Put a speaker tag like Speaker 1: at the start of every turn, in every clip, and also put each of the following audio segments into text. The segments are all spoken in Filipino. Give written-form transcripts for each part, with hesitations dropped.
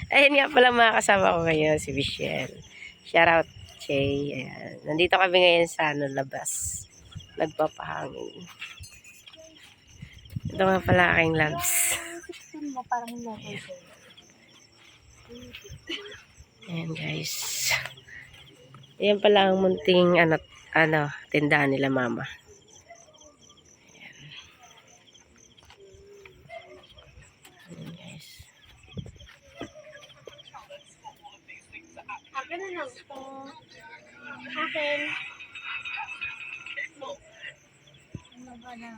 Speaker 1: Ayun nga pala mga kasama ko ngayon, si Michelle. Shout out, Che. Ayan. Nandito kami ngayon sa labas. Nagpapahangin. Ito nga pala aking loves. Ayan. Ayan guys. Ayan pala ang munting tindahan nila mama. Ayan guys.
Speaker 2: Akin na lang po. Akin. Ano ba na?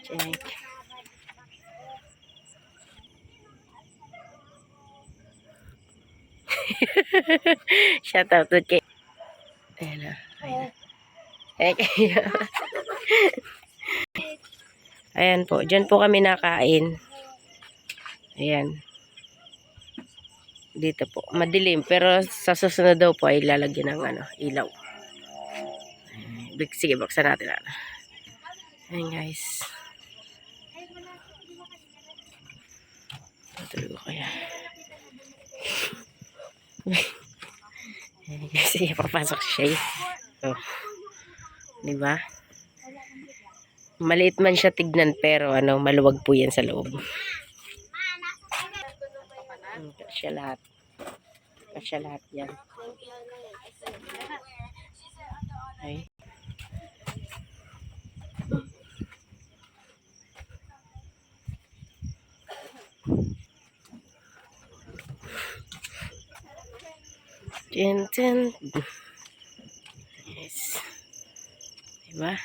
Speaker 1: Check. Shout out to Kay. Ayan na. Ayan na. Ayan po. Diyan po kami nakain. Ayan. Dito po. Madilim. Pero sa susunod daw po ay lalagyan ng ilaw. Sige, buksan natin. Ayan guys. Matulog ko kaya. Ayan guys. Papasok siya. Oh. Diba? Maliit man siya tignan pero maluwag po yan sa loob. Kasya lahat. Kasya lahat yan. Ay. Yes. Diba?